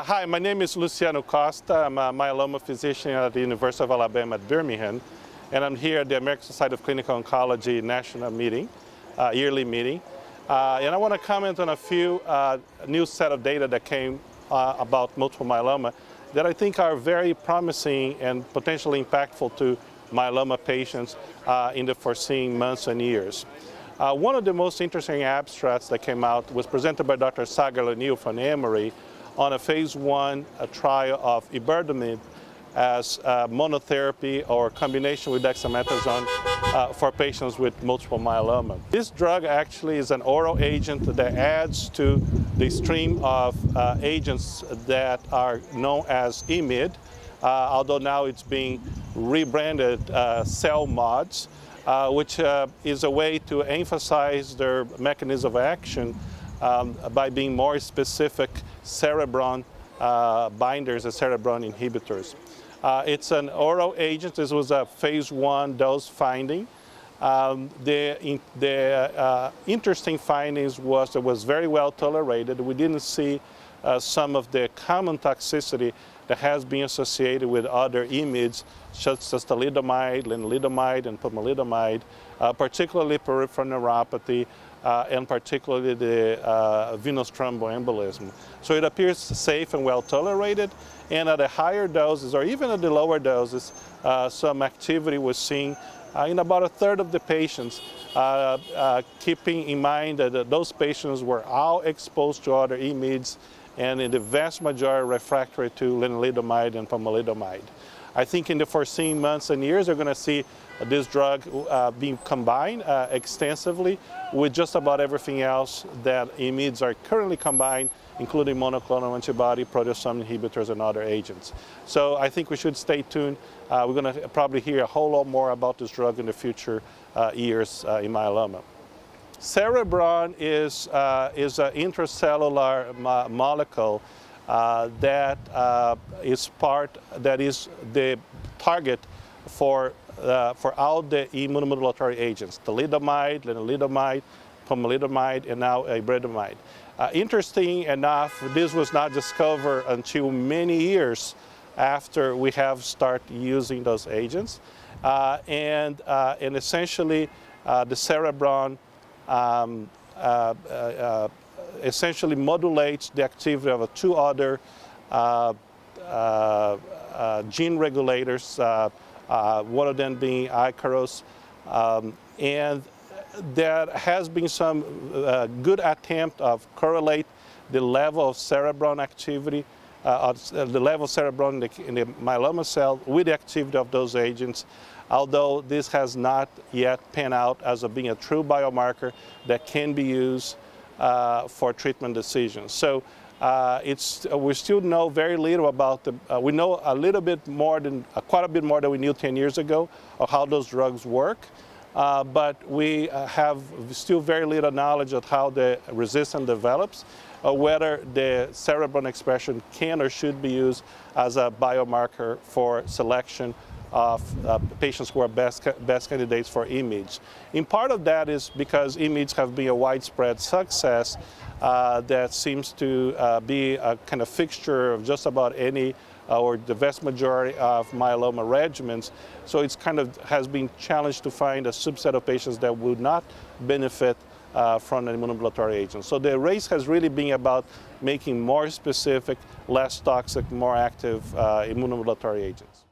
Hi, my name is Luciano Costa. I'm a myeloma physician at the University of Alabama at Birmingham, and I'm here at the American Society of Clinical Oncology National Meeting, yearly meeting. And I want to comment on a few new set of data that came about multiple myeloma that I think are very promising and potentially impactful to myeloma patients in the foreseeing months and years. One of the most interesting abstracts that came out was presented by Dr. Sagar Lanil from Emory on a phase 1 trial of iberdomide as monotherapy or combination with dexamethasone for patients with multiple myeloma. This drug actually is an oral agent that adds to the stream of agents that are known as IMiD, although now it's being rebranded CELMoDs, which is a way to emphasize their mechanism of action by being more specific Cereblon binders and Cereblon inhibitors. It's an oral agent. This was a phase 1 dose finding. The interesting findings was it was very well tolerated. We didn't see some of the common toxicity that has been associated with other IMiDs, such as thalidomide, lenalidomide, and pomalidomide, particularly peripheral neuropathy, and particularly the venous thromboembolism. So it appears safe and well tolerated, and at the higher doses, or even at the lower doses, some activity was seen in about a third of the patients, keeping in mind that those patients were all exposed to other IMiDs, and in the vast majority refractory to lenalidomide and pomalidomide. I think in the foreseeing months and years, we're going to see this drug being combined extensively with just about everything else that IMiDs are currently combined, including monoclonal antibody, proteasome inhibitors, and other agents. So I think we should stay tuned. We're going to probably hear a whole lot more about this drug in the future years in myeloma. Cereblon is an intracellular molecule that is the target for all the immunomodulatory agents: thalidomide, lenalidomide, pomalidomide, and now iberdomide. Interesting enough, this was not discovered until many years after we have started using those agents, and essentially the Cereblon essentially modulates the activity of two other gene regulators, one of them being Icaros, and there has been some good attempt of correlate the level of Cereblon activity, the level of Cereblon in the myeloma cell with the activity of those agents, although this has not yet panned out as being a true biomarker that can be used for treatment decisions. So we still know very little about we know a little bit more than, quite a bit more than we knew 10 years ago of how those drugs work, but we have still very little knowledge of how the resistance develops, or whether the Cereblon expression can or should be used as a biomarker for selection of patients who are best candidates for IMiDs. In part of that is because IMiDs have been a widespread success that seems to be a kind of fixture of just about any or the vast majority of myeloma regimens. So it's kind of has been challenged to find a subset of patients that would not benefit from an immunomodulatory agent. So the race has really been about making more specific, less toxic, more active immunomodulatory agents.